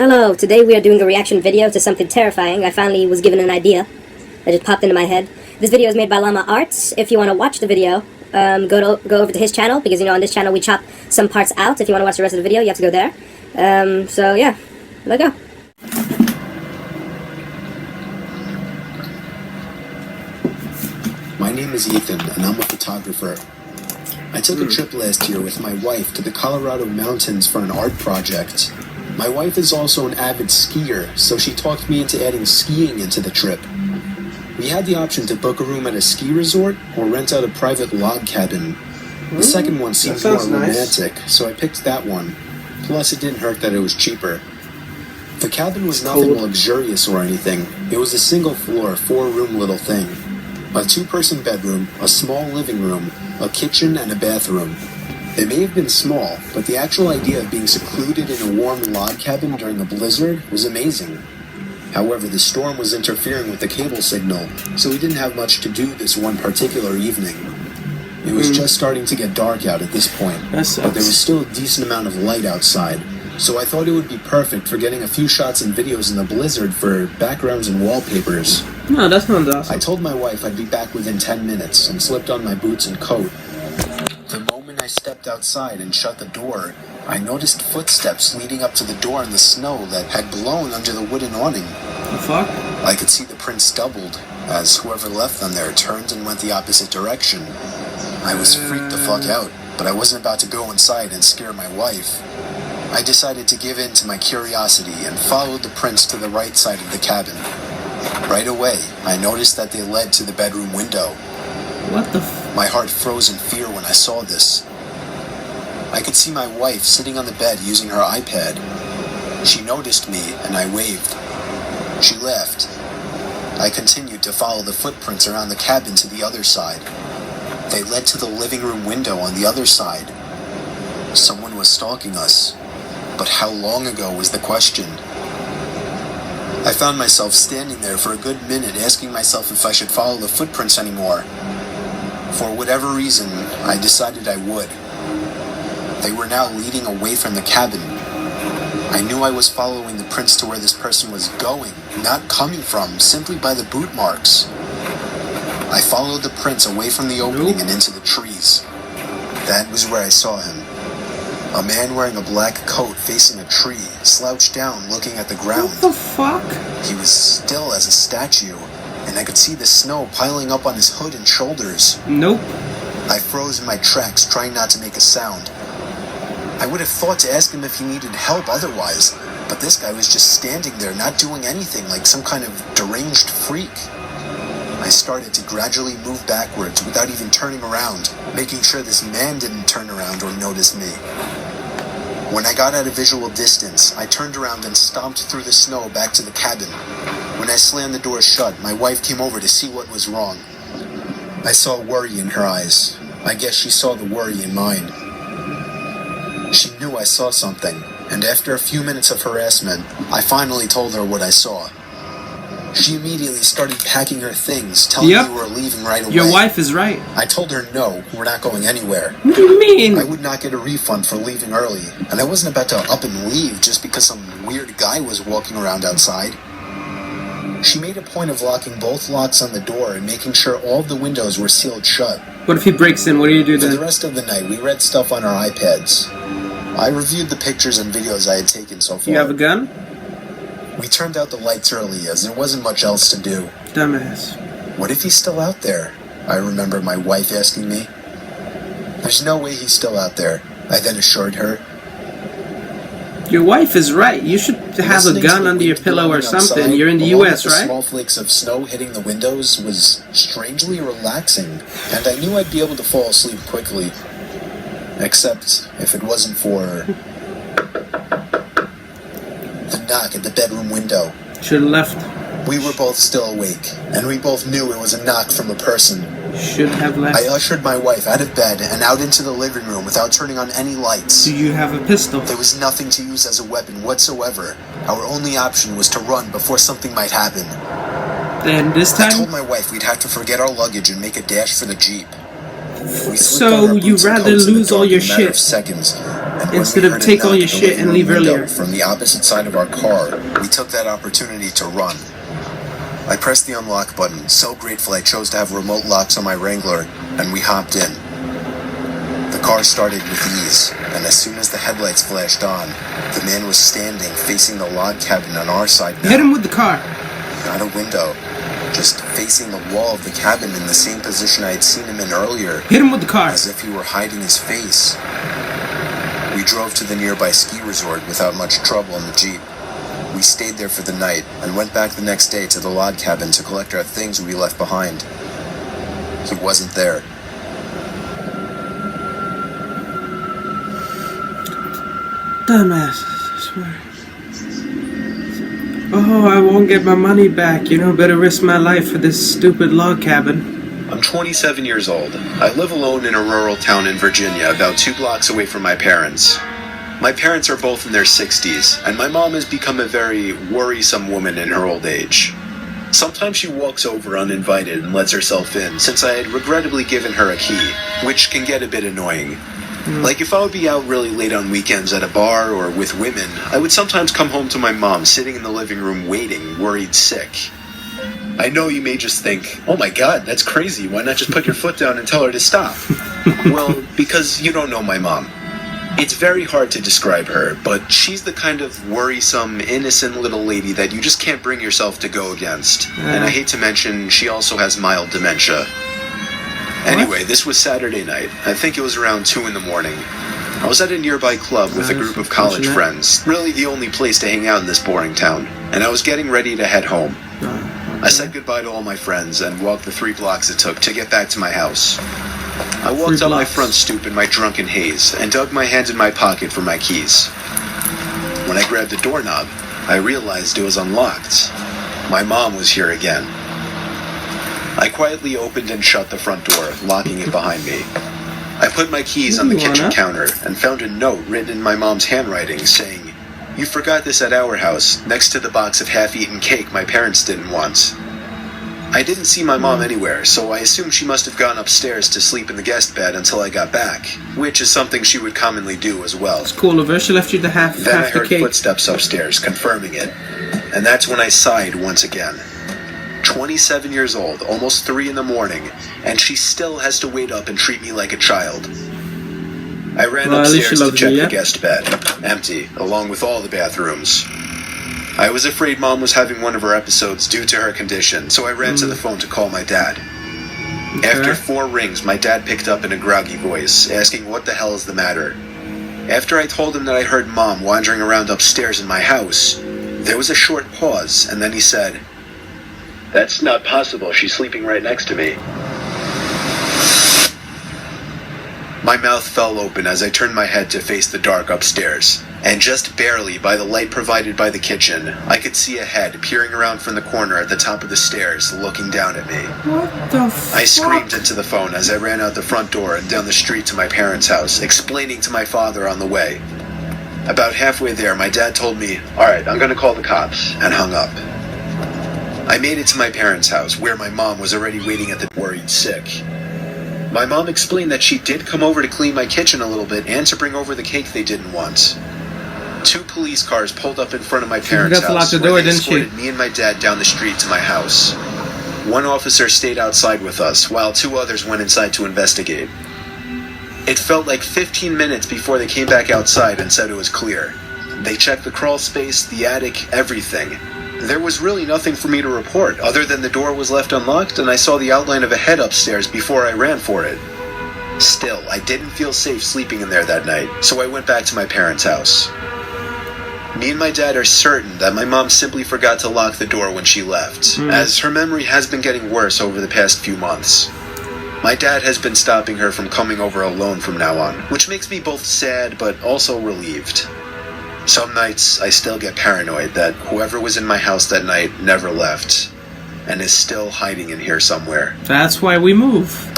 Hello, today we are doing a reaction video to something terrifying. I finally was given an idea that just popped into my head. This video is made by Llama Arts. If you want to watch the video, go over to his channel, because on this channel we chop some parts out. If you want to watch the rest of the video, you have to go there. So yeah, let's go. My name is Ethan, and I'm a photographer. I took a trip last year with my wife to the Colorado mountains for an art project. My wife is also an avid skier, so she talked me into adding skiing into the trip. We had the option to book a room at a ski resort or rent out a private log cabin. The second one seemed more romantic, so I picked that one. Plus, it didn't hurt that it was cheaper. The cabin was nothing luxurious or anything. It was a single-floor, 4-room little thing. A 2-person bedroom, a small living room, a kitchen, and a bathroom. It may have been small, but the actual idea of being secluded in a warm log cabin during a blizzard was amazing. However, the storm was interfering with the cable signal, so we didn't have much to do this one particular evening. It was just starting to get dark out at this point, but there was still a decent amount of light outside, so I thought it would be perfect for getting a few shots and videos in the blizzard for backgrounds and wallpapers. No, that sounds awesome. I told my wife I'd be back within 10 minutes and slipped on my boots and coat. The moment I stepped outside and shut the door, I noticed footsteps leading up to the door in the snow that had blown under the wooden awning. The fuck? I could see the prints doubled, as whoever left them there turned and went the opposite direction. I was freaked the fuck out, but I wasn't about to go inside and scare my wife. I decided to give in to my curiosity and followed the prints to the right side of the cabin. Right away, I noticed that they led to the bedroom window. What the My heart froze in fear when I saw this. I could see my wife sitting on the bed using her iPad. She noticed me and I waved. She left. I continued to follow the footprints around the cabin to the other side. They led to the living room window on the other side. Someone was stalking us, but how long ago was the question? I found myself standing there for a good minute asking myself if I should follow the footprints anymore. For whatever reason, I decided I would. They were now leading away from the cabin. I knew I was following the prints to where this person was going, not coming from, simply by the boot marks. I followed the prints away from the opening and into the trees. That was where I saw him. A man wearing a black coat facing a tree, slouched down looking at the ground. What the fuck? He was still as a statue, and I could see the snow piling up on his hood and shoulders. Nope. I froze in my tracks, trying not to make a sound. I would have thought to ask him if he needed help otherwise, but this guy was just standing there, not doing anything, like some kind of deranged freak. I started to gradually move backwards without even turning around, making sure this man didn't turn around or notice me. When I got at a visual distance, I turned around and stomped through the snow back to the cabin. When I slammed the door shut, my wife came over to see what was wrong. I saw worry in her eyes. I guess she saw the worry in mine. She knew I saw something, and after a few minutes of harassment, I finally told her what I saw. She immediately started packing her things, telling me we were leaving right away. Your wife is right. I told her no, we're not going anywhere. What do you mean? I would not get a refund for leaving early, and I wasn't about to up and leave just because some weird guy was walking around outside. She made a point of locking both locks on the door and making sure all of the windows were sealed shut. What if he breaks in? What do you do For then? the rest of the night, we read stuff on our iPads. I reviewed the pictures and videos I had taken so far. You have a gun? We turned out the lights early, as there wasn't much else to do. Dumbass. What if he's still out there? I remember my wife asking me. There's no way he's still out there, I then assured her. Your wife is right. You should have a gun under your pillow or something. You're in the US, right? Small flakes of snow hitting the windows was strangely relaxing, and I knew I'd be able to fall asleep quickly. Except if it wasn't for the knock at the bedroom window. Should have left. We were both still awake, and we both knew it was a knock from a person. Should have left. I ushered my wife out of bed and out into the living room without turning on any lights. Do you have a pistol? There was nothing to use as a weapon whatsoever. Our only option was to run before something might happen. And this I time? told my wife we'd have to forget our luggage and make a dash for the Jeep. We So you rather lose all your shit? Seconds, and instead we of heard a take all knock your at the shit living and room leave window earlier. from the opposite side of our car, we took that opportunity to run. I pressed the unlock button, so grateful I chose to have remote locks on my Wrangler, and we hopped in. The car started with ease, and as soon as the headlights flashed on, the man was standing facing the log cabin on our side now. Hit him with the car. Not a window, just facing the wall of the cabin in the same position I had seen him in earlier, Hit him with the car. as if he were hiding his face. We drove to the nearby ski resort without much trouble in the Jeep. We stayed there for the night and went back the next day to the log cabin to collect our things we left behind. He wasn't there. Dumbass. I swear. Oh, I won't get my money back. You know, better risk my life for this stupid log cabin. I'm 27 years old. I live alone in a rural town in Virginia, about 2 blocks away from my parents. My parents are both in their 60s, and my mom has become a very worrisome woman in her old age. Sometimes she walks over uninvited and lets herself in, since I had regrettably given her a key, which can get a bit annoying. Like if I would be out really late on weekends at a bar or with women, I would sometimes come home to my mom sitting in the living room waiting, worried sick. I know you may just think, oh my god, that's crazy, why not just put your foot down and tell her to stop? Well, because you don't know my mom. It's very hard to describe her, but she's the kind of worrisome, innocent little lady that you just can't bring yourself to go against. And I hate to mention, she also has mild dementia. Anyway, this was Saturday night. I think it was around 2 in the morning. I was at a nearby club with a group of college friends, really the only place to hang out in this boring town, and I was getting ready to head home. I said goodbye to all my friends and walked the 3 blocks it took to get back to my house. I walked up my front stoop in my drunken haze and dug my hands in my pocket for my keys. When I grabbed the doorknob, I realized it was unlocked. My mom was here again. I quietly opened and shut the front door, locking it behind me. I put my keys on the kitchen counter and found a note written in my mom's handwriting saying, "You forgot this at our house, next to the box of half-eaten cake my parents didn't want." I didn't see my mom anywhere, so I assumed she must have gone upstairs to sleep in the guest bed until I got back, which is something she would commonly do as well. It's cool of her. She left you the half Then I the heard cake. footsteps upstairs, confirming it. And that's when I sighed once again. 27 years old, almost 3 in the morning, and she still has to wait up and treat me like a child. I ran Well, at least she upstairs to loves check you, yeah? the guest bed, empty, along with all the bathrooms. I was afraid Mom was having one of her episodes due to her condition, so I ran to the phone to call my dad. After 4 rings, my dad picked up in a groggy voice, asking what the hell is the matter. After I told him that I heard Mom wandering around upstairs in my house, there was a short pause, and then he said, "That's not possible, she's sleeping right next to me." My mouth fell open as I turned my head to face the dark upstairs, and just barely by the light provided by the kitchen, I could see a head peering around from the corner at the top of the stairs, looking down at me. What the fuck? I screamed into the phone as I ran out the front door and down the street to my parents' house, explaining to my father on the way. About halfway there, my dad told me, "Alright, I'm gonna call the cops," and hung up. I made it to my parents' house, where my mom was already waiting at the worried sick. My mom explained that she did come over to clean my kitchen a little bit and to bring over the cake they didn't want. 2 police cars pulled up in front of my parents' forgot to lock house, the where door, they didn't she? escorted me and my dad down the street to my house. 1 officer stayed outside with us, while 2 others went inside to investigate. It felt like 15 minutes before they came back outside and said it was clear. They checked the crawl space, the attic, everything. There was really nothing for me to report, other than the door was left unlocked and I saw the outline of a head upstairs before I ran for it. Still, I didn't feel safe sleeping in there that night, so I went back to my parents' house. Me and my dad are certain that my mom simply forgot to lock the door when she left, as her memory has been getting worse over the past few months. My dad has been stopping her from coming over alone from now on, which makes me both sad but also relieved. Some nights, I still get paranoid that whoever was in my house that night never left, and is still hiding in here somewhere. That's why we move.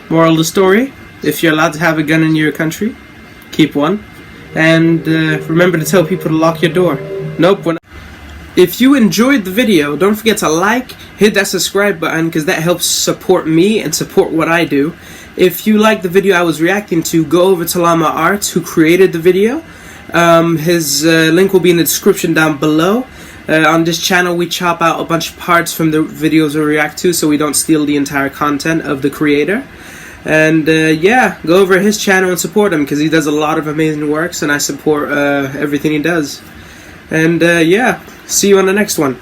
Moral of the story: if you're allowed to have a gun in your country, keep one. And remember to tell people to lock your door. Nope. If you enjoyed the video, don't forget to like, hit that subscribe button because that helps support me and support what I do. If you like the video I was reacting to, go over to Llama Arts, who created the video. His link will be in the description down below. On this channel we chop out a bunch of parts from the videos we react to so we don't steal the entire content of the creator. And yeah, go over his channel and support him because he does a lot of amazing works, and I support everything he does. And yeah, see you on the next one.